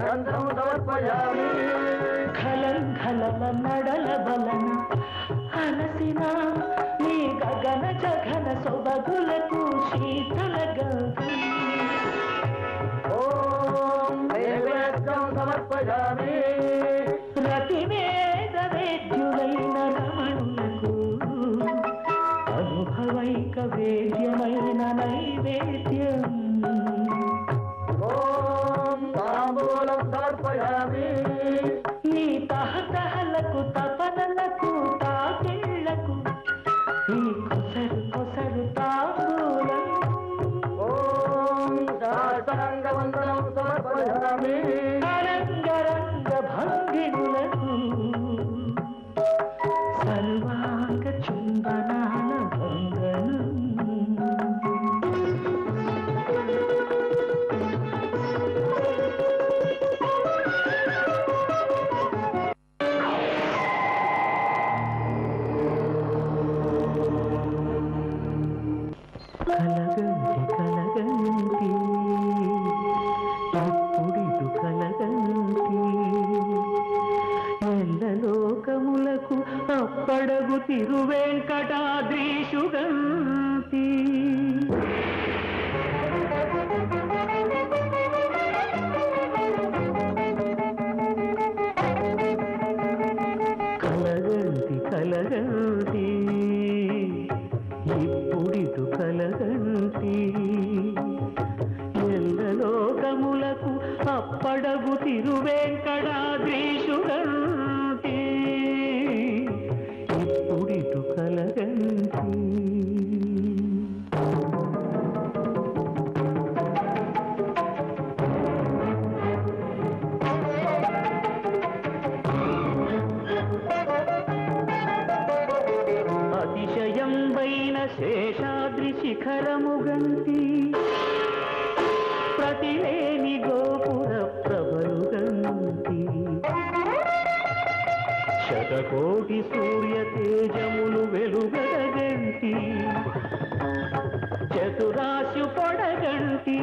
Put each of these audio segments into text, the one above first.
गंधं समर्पयामि खलं खलल नडल बलन हलसिन नी गगन जघन सोबगुलकु शीतल गंधं ओम नैवेद्यं समर्पयामि रतिवेद वेद्युलैन रमणुలకు అనుభవైక వేద్యమైన నైవేద్యం ओम तांबूलं समर्पयामि నీ తహతహలకు తపనలకు తాకిళ్లకు ఈ కొసరు కొసరు తాంబూలం ओम शास्त्रांगवंदनं समर्पयामि రంగరంగ భంగిడులకు సర్వాంగ చుంబనాల వందనం కలగంటి ఎప్పుడిటు కలగంటి ఎల్లలోకములకు అప్పడగు తిరువేంకటాద్రీషుగంటి కలగంటి కలగంటి ఇప్పుడిటు కలగంటి ఎల్లలోకములకు అప్పడగు తిరువేంకటాద్రీషుగంటి ఇప్పుడిటు కలగంటి అతిశయం వైన శేషాద్రి శిఖరముగంటి ప్రతిలేని గోపుర ప్రభలుగంటి శతకోటి సూర్య తేజములు వెలుగడగంటి చతురాశు పొడగంటి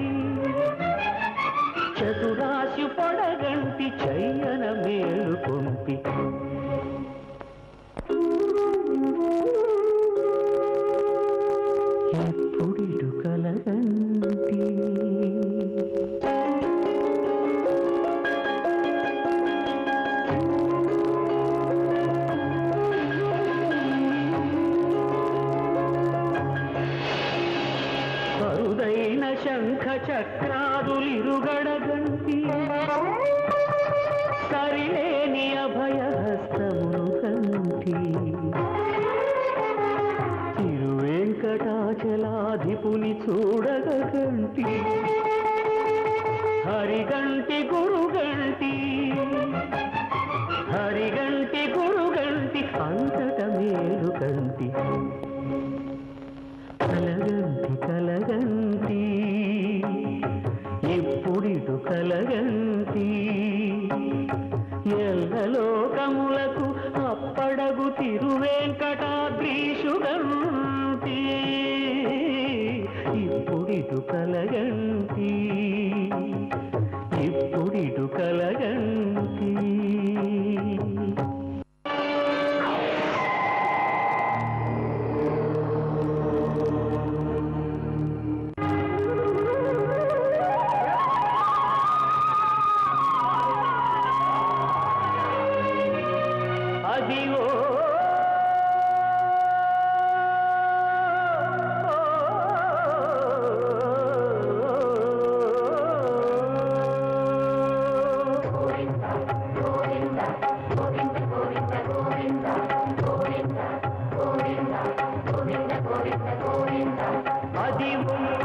చతురాశు పొడగంటి చయ్యన మేలుకొంటి ఎప్పుడిటు కలగంటి అరుదైన శంఖ చక్రాదులిరుగడగంటి సరిలేని అభయహస్తమును కంటి తిరువేంకటాచలాధిపుని చూడగంటి హరిగంటి గురుగంటి హరిగంటి గురుగంటి అంతట మేలుగంటి కలగంటి కలగంటి ఇప్పుడిటు కలగంటి ఎల్లలోకములకు అప్పడగు తిరువేంకటాద్రీషుగంటి ఇప్పుడిటు కలగంటి ఇప్పుడిటు కలగంటి అదివో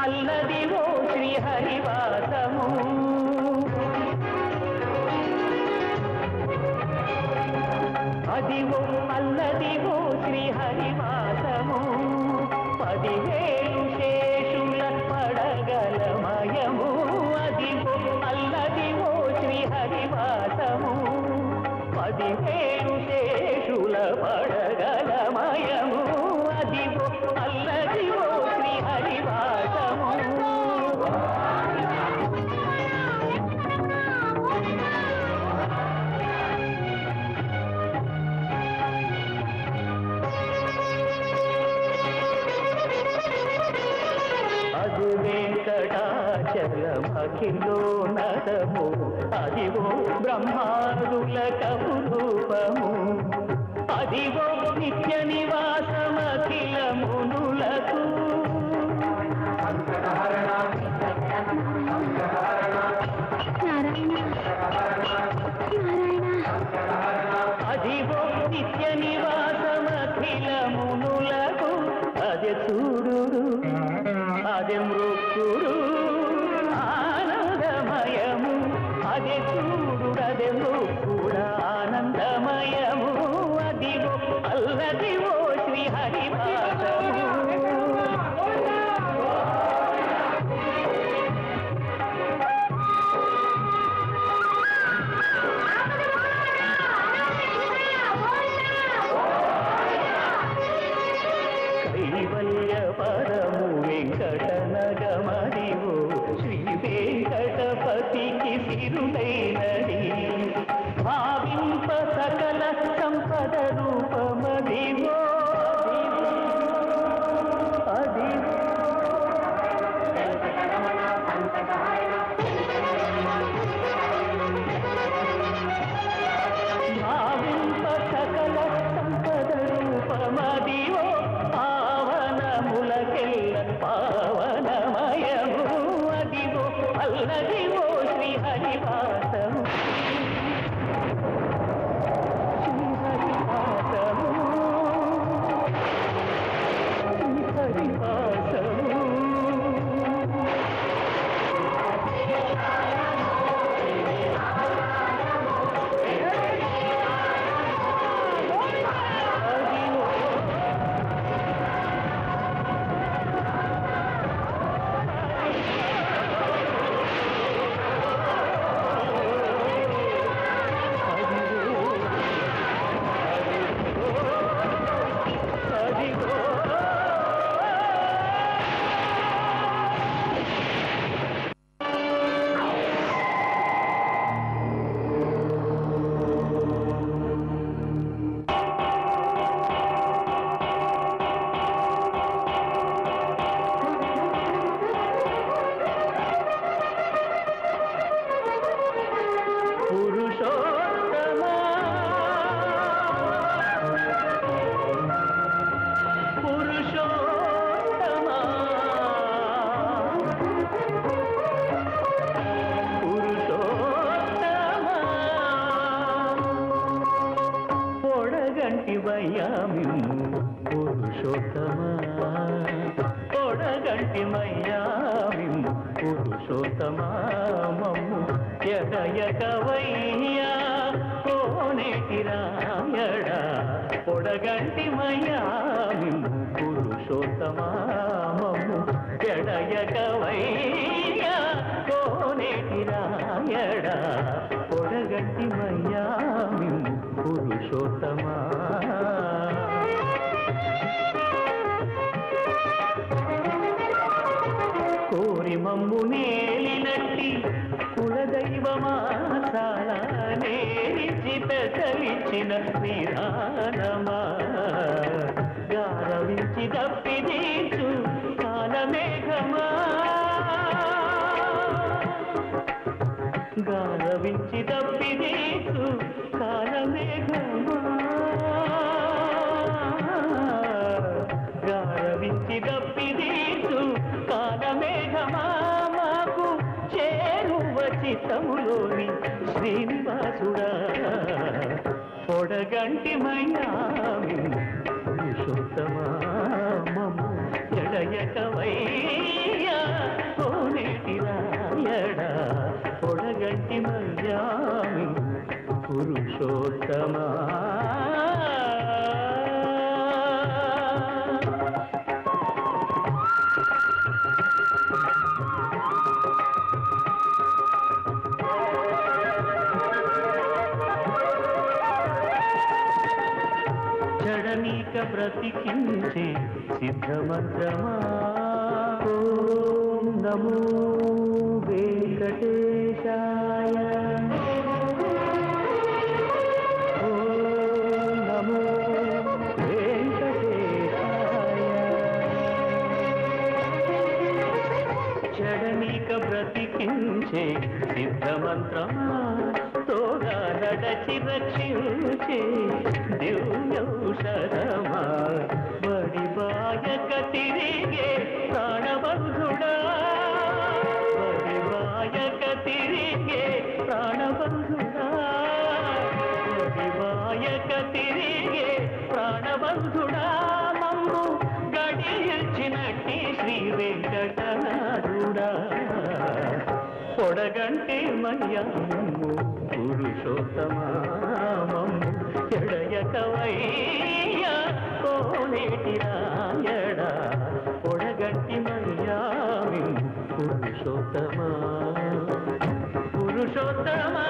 అల్లదివో శ్రీహరివాసము అదివో అల్లదివో శ్రీహరివాసము 10,000 శేషుల పడగలమయము అదివో అల్లదివో శ్రీహరివాసము 10,000 శేషుల పడగలమయము అదివో అల్లదివో శ్రీహరివాసము సఖిలో నరము అదివో బ్రహ్మాదుల కపురూపము అదివో నిత్య నివాసమఖిల మునులకు అదివో నిత్య నివాసమఖిల మునులకు అదే చూడు అదే మృక్కుడు ఆనందమయము అదే చూడు అదే మృక్కుడ ఆనందమయము అదివో అల్లదివో శ్రీహరివాసము కైవల్య పరము వెంకటనగమదివో శ్రీ వెంకటపతికి సిరులైనది భావింప సకల సంపద రూపమదివో అదివో భావింప సకల సంపద రూపమదివో పావనములకెల్ల పావనమయము అదివో అల్లదివో శ్రీహరివాసము శ్రీహరివాసము శ్రీహరివాసము పురుషోత్తమా పురుషోత్తమా పురుషోత్తమా పొడగంటి వయ్యామిమ్ము పురుషోత్తమా పొడగంటి మయ్యామిమ్ము పురుషోత్తమా మమ్ము ఎదయకవయ్యా కోనేటి రాయడా పొడగంటి మయ్యామిమ్ము పురుషోత్తమా మమ్ము ఎడయకవయ్యా కోనేటి రాయడా పొడగంటి మయ్యామిమ్ము పురుషోత్తమా కోరి మమ్ము నేలినట్టి కులదైవమా చాలా నేరిచి పెసలిచ్చిన నిరానమా గారవించి దప్పిదీచు కాలమేఘమా గారవించి దప్పిదీచు కాలమేఘమా గారవించి దప్పిదీచు కాలమేఘమా మాకు చేరువ చిత్తములోని శ్రీనివాసుడా పొడగంటి మయ్యామిమ్ము పురుషోత్తమా మమ్ము జడయకవయ్యా కోనేటి రాయడా పొడగంటి మయ్యామిమ్ము పురుషోత్తమా జడనీక బ్రతికించే సిద్ధమంత్రమా ఓం నమో వెంకటేశాయ ఓం నమో వెంకటేశాయ జడనీక బ్రతికి బ్రతికించే సిద్ధమంత్రమా తోగా నడచి రక్షించే దివ్యౌషధమా వడిబాయక తిరిగే ప్రాణబంధుడా వడిబాయక తిరిగే ప్రాణబంధుడా వడిబాయక తిరిగే ప్రాణబంధుడా మమ్ము గడియచ్చినట్టి శ్రీ వెంకటనాథుడా పొడగంటి మయ్యాము పురుషోత్తమామము ఎడయకవయ్యా కోనేటి రాయడా పొడగంటి మయ్యామి పురుషోత్తమా పురుషోత్తమా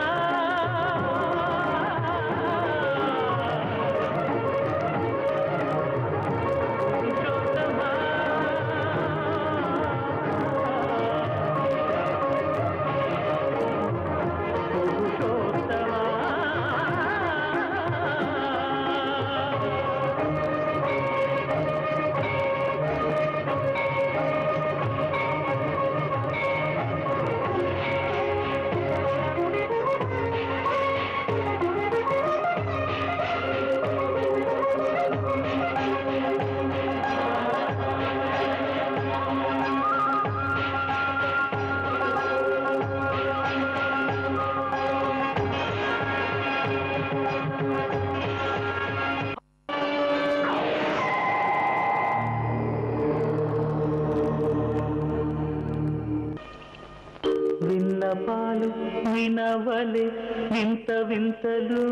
విన్నపాలు వినవలే వింత వింతలు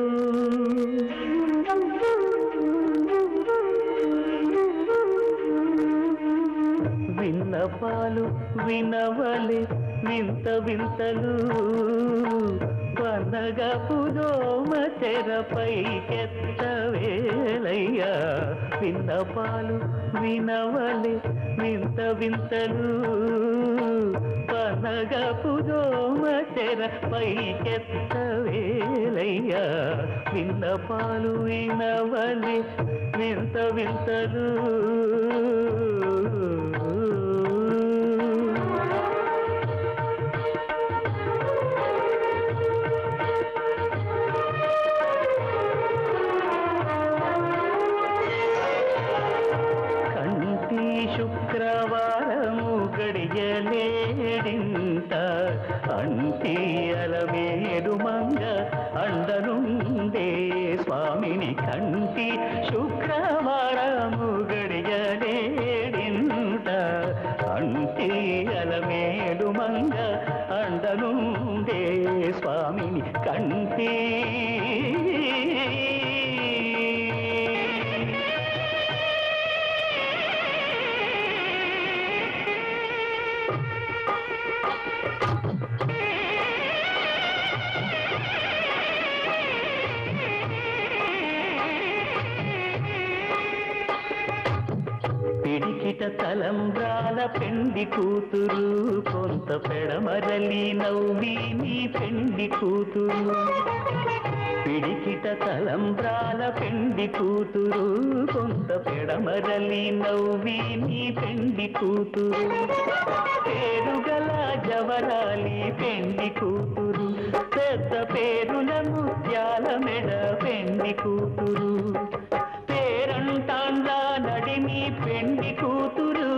విన్నపాలు వినవలే వింత వింతలు వనగపు దోమ తెరపైకెత్తవేలయ్యా విన్నపాలు వినవలే వింత వింతలు వనగపు దోమ తెరపైకెత్తవేలయ్యా విన్నపాలు వినవలే వింత వింతలు శుక్రవారము గడియలేడింత అంటి అలమేడు మంగ అండనుండే స్వామిని కంటి శుక్రవారము గడియలేడింత అంటి అలమేడు మంగ అండనుండే స్వామిని కంటి పిడికిట తలంబ్రాల పెండి కూతురు కొంత పెడమరలి నవ్వి నీ పెండి కూతురు పిడికిట తలంబ్రాల పెండి కూతురు కొంత పెడమరలి నవ్వి నీ పెండి కూతురు పేరుగల జవరాలి పెండి కూతురు పెద్ద పేరుల ముత్యాల మెడ పెండి కూతురు పేరంటాండ్లా నడిని పెండి కూతురు